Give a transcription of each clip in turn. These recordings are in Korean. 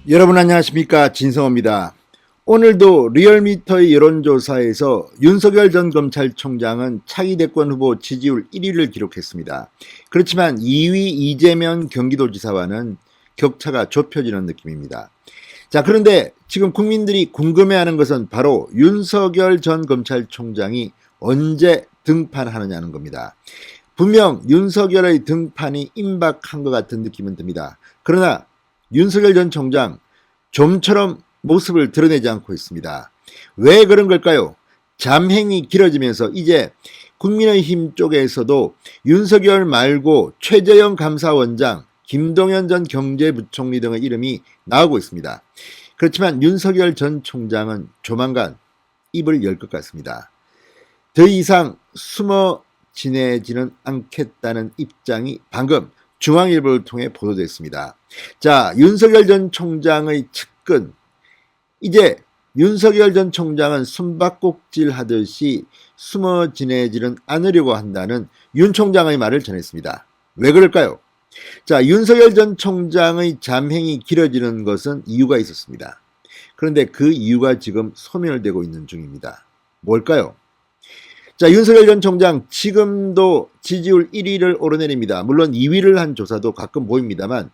여러분 안녕하십니까, 진성호입니다. 오늘도 리얼미터의 여론조사에서 윤석열 전 검찰총장은 차기 대권 후보 지지율 1위를 기록했습니다. 그렇지만 2위 이재명 경기도지사와는 격차가 좁혀지는 느낌입니다. 자, 그런데 지금 국민들이 궁금해하는 것은 바로 윤석열 전 검찰총장이 언제 등판하느냐는 겁니다. 분명 윤석열의 등판이 임박한 것 같은 느낌은 듭니다. 그러나 윤석열 전 총장 좀처럼 모습을 드러내지 않고 있습니다. 왜 그런 걸까요? 잠행이 길어지면서 이제 국민의힘 쪽에서도 윤석열 말고 최재형 감사원장, 김동연 전 경제부총리 등의 이름이 나오고 있습니다. 그렇지만 윤석열 전 총장은 조만간 입을 열 것 같습니다. 더 이상 숨어 지내지는 않겠다는 입장이 방금 중앙일보를 통해 보도됐습니다. 자, 윤석열 전 총장의 측근, 이제 윤석열 전 총장은 숨바꼭질 하듯이 숨어 지내지는 않으려고 한다는 윤 총장의 말을 전했습니다. 왜 그럴까요? 자, 윤석열 전 총장의 잠행이 길어지는 것은 이유가 있었습니다. 그런데 그 이유가 지금 소멸되고 있는 중입니다. 뭘까요? 자, 윤석열 전 총장 지금도 지지율 1위를 오르내립니다. 물론 2위를 한 조사도 가끔 보입니다만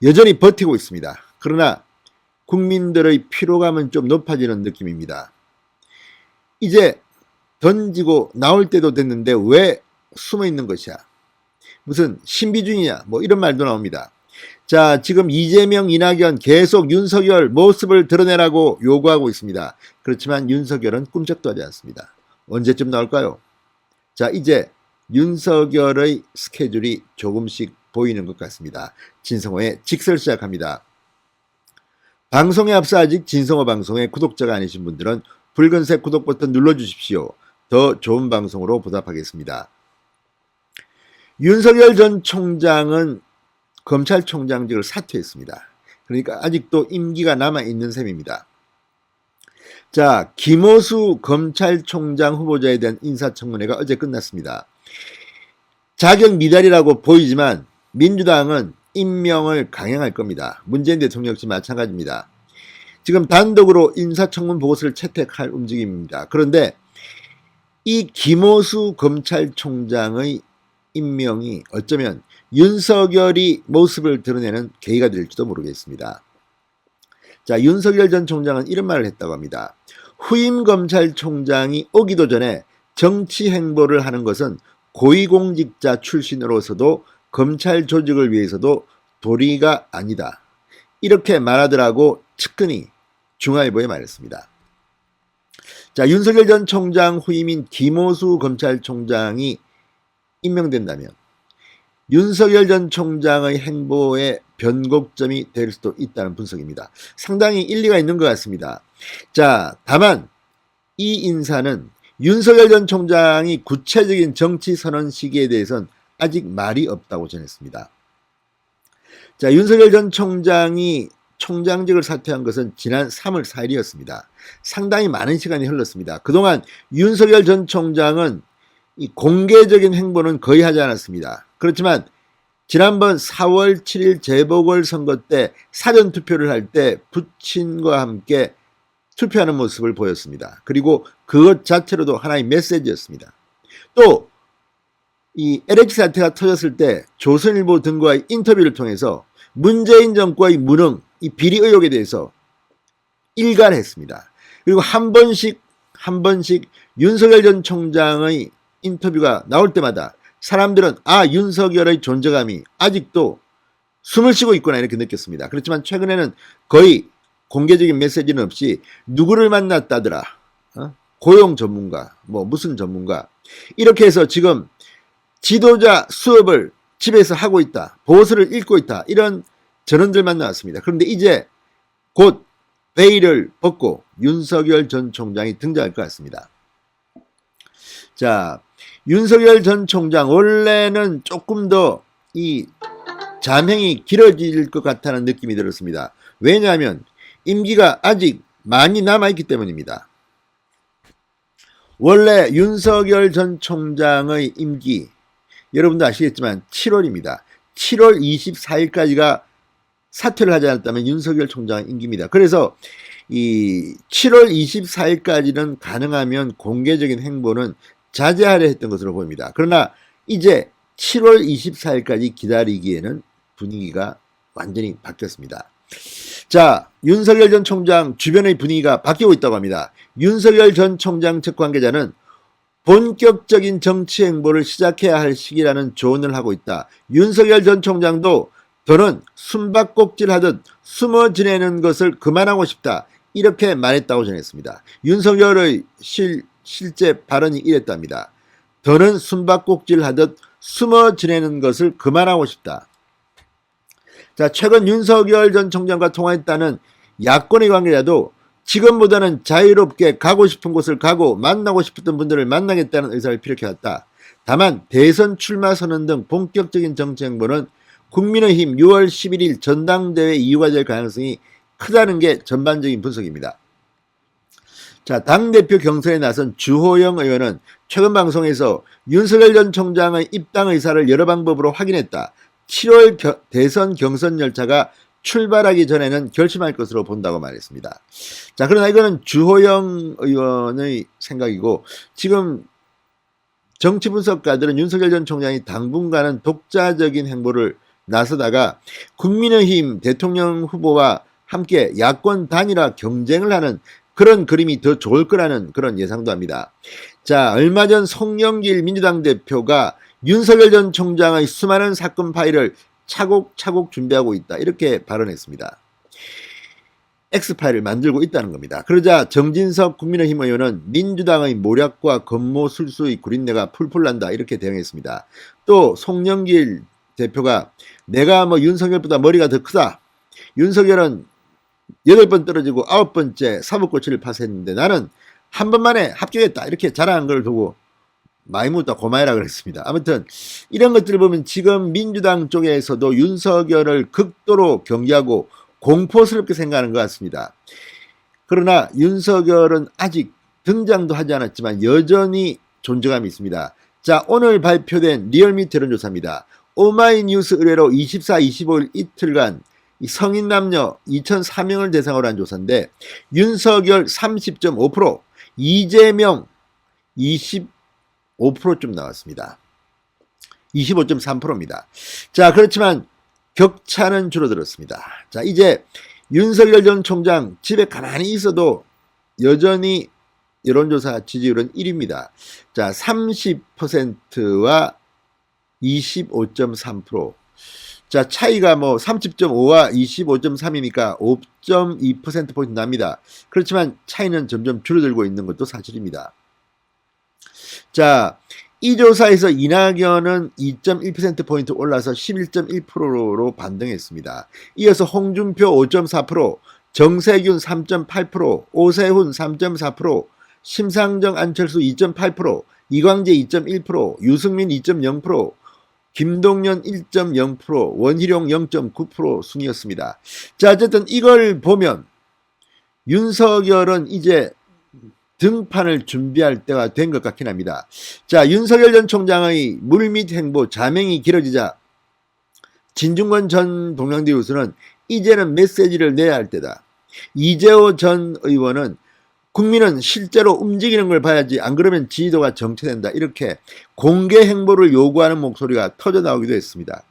여전히 버티고 있습니다. 그러나 국민들의 피로감은 좀 높아지는 느낌입니다. 이제 던지고 나올 때도 됐는데 왜 숨어 있는 것이야? 무슨 신비주의냐? 뭐 이런 말도 나옵니다. 자, 지금 이재명, 이낙연 계속 윤석열 모습을 드러내라고 요구하고 있습니다. 그렇지만 윤석열은 꿈쩍도 하지 않습니다. 언제쯤 나올까요? 자, 이제 윤석열의 스케줄이 조금씩 보이는 것 같습니다. 진성호의 직설 시작합니다. 방송에 앞서 아직 진성호 방송의 구독자가 아니신 분들은 붉은색 구독 버튼 눌러주십시오. 더 좋은 방송으로 보답하겠습니다. 윤석열 전 총장은 검찰총장직을 사퇴했습니다. 그러니까 아직도 임기가 남아있는 셈입니다. 자, 김호수 검찰총장 후보자에 대한 인사청문회가 어제 끝났습니다. 자격 미달이라고 보이지만 민주당은 임명을 강행할 겁니다. 문재인 대통령 역시 마찬가지입니다. 지금 단독으로 인사청문 보고서를 채택할 움직임입니다. 그런데 이 김호수 검찰총장의 임명이 어쩌면 윤석열이 모습을 드러내는 계기가 될지도 모르겠습니다. 자, 윤석열 전 총장은 이런 말을 했다고 합니다. 후임 검찰총장이 오기도 전에 정치 행보를 하는 것은 고위공직자 출신으로서도 검찰 조직을 위해서도 도리가 아니다. 이렇게 말하더라고 측근이 중앙일보에 말했습니다. 자, 윤석열 전 총장 후임인 김호수 검찰총장이 임명된다면 윤석열 전 총장의 행보에 변곡점이 될 수도 있다는 분석입니다. 상당히 일리가 있는 것 같습니다. 자, 다만 이 인사는 윤석열 전 총장이 구체적인 정치 선언 시기에 대해서는 아직 말이 없다고 전했습니다. 자, 윤석열 전 총장이 총장직을 사퇴한 것은 지난 3월 4일이었습니다. 상당히 많은 시간이 흘렀습니다. 그동안 윤석열 전 총장은 이 공개적인 행보는 거의 하지 않았습니다. 그렇지만 지난번 4월 7일 재보궐선거 때 사전투표를 할 때 부친과 함께 투표하는 모습을 보였습니다. 그리고 그것 자체로도 하나의 메시지였습니다. 또 이 LH 사태가 터졌을 때 조선일보 등과의 인터뷰를 통해서 문재인 정권의 무능, 이 비리 의혹에 대해서 일갈했습니다. 그리고 한 번씩 윤석열 전 총장의 인터뷰가 나올 때마다 사람들은 윤석열의 존재감이 아직도 숨을 쉬고 있구나 이렇게 느꼈습니다. 그렇지만 최근에는 거의 공개적인 메시지는 없이 누구를 만났다더라, 고용 전문가, 뭐 무슨 전문가, 이렇게 해서 지금 지도자 수업을 집에서 하고 있다, 보고서를 읽고 있다, 이런 전언들만 나왔습니다. 그런데 이제 곧 베일을 벗고 윤석열 전 총장이 등장할 것 같습니다. 자, 윤석열 전 총장 원래는 조금 더 이 잠행이 길어질 것 같다는 느낌이 들었습니다. 왜냐하면 임기가 아직 많이 남아있기 때문입니다. 원래 윤석열 전 총장의 임기, 여러분도 아시겠지만 7월입니다. 7월 24일까지가 사퇴를 하지 않았다면 윤석열 총장 임기입니다. 그래서 이 7월 24일까지는 가능하면 공개적인 행보는 자제하려 했던 것으로 보입니다. 그러나 이제 7월 24일까지 기다리기에는 분위기가 완전히 바뀌었습니다. 자, 윤석열 전 총장 주변의 분위기가 바뀌고 있다고 합니다. 윤석열 전 총장 측 관계자는 본격적인 정치 행보를 시작해야 할 시기라는 조언을 하고 있다. 윤석열 전 총장도 더는 숨바꼭질하듯 숨어 지내는 것을 그만하고 싶다. 이렇게 말했다고 전했습니다. 윤석열의 실제 발언이 이랬답니다. 더는 숨바꼭질하듯 숨어 지내는 것을 그만하고 싶다. 자, 최근 윤석열 전 총장과 통화했다는 야권의 관계자도 지금보다는 자유롭게 가고 싶은 곳을 가고 만나고 싶었던 분들을 만나겠다는 의사를 피력해왔다. 다만 대선 출마 선언 등 본격적인 정치 행보는 국민의힘 6월 11일 전당대회 이유가 될 가능성이 크다는 게 전반적인 분석입니다. 자, 당대표 경선에 나선 주호영 의원은 최근 방송에서 윤석열 전 총장의 입당 의사를 여러 방법으로 확인했다. 7월 대선 경선 열차가 출발하기 전에는 결심할 것으로 본다고 말했습니다. 자, 그러나 이거는 주호영 의원의 생각이고, 지금 정치 분석가들은 윤석열 전 총장이 당분간은 독자적인 행보를 나서다가 국민의힘 대통령 후보와 함께 야권 단일화 경쟁을 하는 그런 그림이 더 좋을 거라는 그런 예상도 합니다. 자, 얼마 전 송영길 민주당 대표가 윤석열 전 총장의 수많은 사건 파일을 차곡차곡 준비하고 있다. 이렇게 발언했습니다. X파일을 만들고 있다는 겁니다. 그러자 정진석 국민의힘 의원은 민주당의 모략과 건모술수의 구린내가 풀풀 난다. 이렇게 대응했습니다. 또 송영길 대표가 내가 윤석열보다 머리가 더 크다. 윤석열은 8번 떨어지고 9번째 사법고시를 파스했는데 나는 한 번만에 합격했다. 이렇게 자랑한 걸 두고 많이 묻다 고마해라 그랬습니다. 아무튼 이런 것들을 보면 지금 민주당 쪽에서도 윤석열을 극도로 경계하고 공포스럽게 생각하는 것 같습니다. 그러나 윤석열은 아직 등장도 하지 않았지만 여전히 존재감이 있습니다. 자, 오늘 발표된 리얼미터 여론조사입니다. 오마이뉴스 의뢰로 24, 25일 이틀간 성인 남녀 2004명을 대상으로 한 조사인데 윤석열 30.5%, 이재명 25%좀 나왔습니다. 25.3%입니다. 자, 그렇지만 격차는 줄어들었습니다. 자, 이제 윤석열 전 총장 집에 가만히 있어도 여전히 여론조사 지지율은 1위입니다. 자, 30%와 25.3%. 자, 차이가 30.5와 25.3이니까 5.2%포인트 납니다. 그렇지만 차이는 점점 줄어들고 있는 것도 사실입니다. 자, 이 조사에서 이낙연은 2.1%포인트 올라서 11.1%로 반등했습니다. 이어서 홍준표 5.4%, 정세균 3.8%, 오세훈 3.4%, 심상정 안철수 2.8%, 이광재 2.1%, 유승민 2.0%, 김동연 1.0%, 원희룡 0.9% 순이었습니다. 자, 어쨌든 이걸 보면 윤석열은 이제 등판을 준비할 때가 된 것 같긴 합니다. 자, 윤석열 전 총장의 물밑 행보 자명이 길어지자 진중권 전 동양대 교수는 이제는 메시지를 내야 할 때다. 이재호 전 의원은 국민은 실제로 움직이는 걸 봐야지 안 그러면 지지도가 정체된다. 이렇게 공개 행보를 요구하는 목소리가 터져나오기도 했습니다.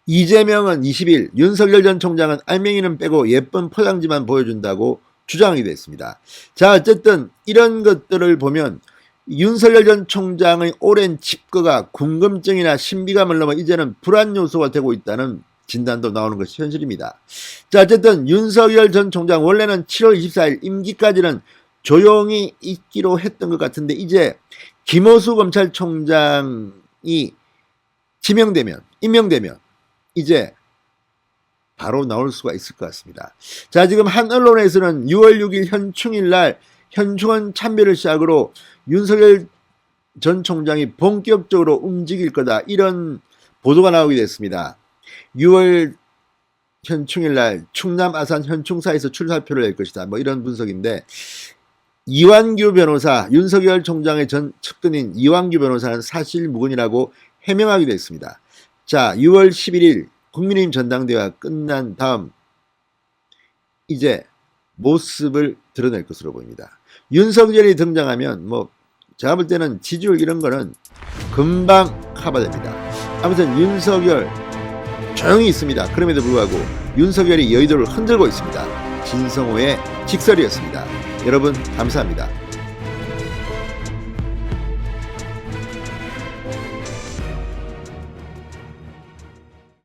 이재명은 20일 윤석열 전 총장은 알맹이는 빼고 예쁜 포장지만 보여준다고 주장하기도 했습니다. 자, 어쨌든 이런 것들을 보면 윤석열 전 총장의 오랜 집거가 궁금증이나 신비감을 넘어 이제는 불안 요소가 되고 있다는 진단도 나오는 것이 현실입니다. 자, 어쨌든 윤석열 전 총장 원래는 7월 24일 임기까지는 조용히 있기로 했던 것 같은데 이제 김호수 검찰총장이 임명되면 이제 바로 나올 수가 있을 것 같습니다. 자, 지금 한 언론에서는 6월 6일 현충일 날 현충원 참배를 시작으로 윤석열 전 총장이 본격적으로 움직일 거다. 이런 보도가 나오게 됐습니다. 6월 현충일 날 충남 아산 현충사에서 출사표를 낼 것이다. 이런 분석인데 이완규 변호사, 윤석열 총장의 전 측근인 이완규 변호사는 사실무근이라고 해명하기도 했습니다. 자, 6월 11일 국민의힘 전당대회가 끝난 다음 이제 모습을 드러낼 것으로 보입니다. 윤석열이 등장하면 뭐 제가 볼 때는 지지율 이런 거는 금방 커버됩니다. 아무튼 윤석열 조용히 있습니다. 그럼에도 불구하고 윤석열이 여의도를 흔들고 있습니다. 진성호의 직설이었습니다. 여러분 감사합니다.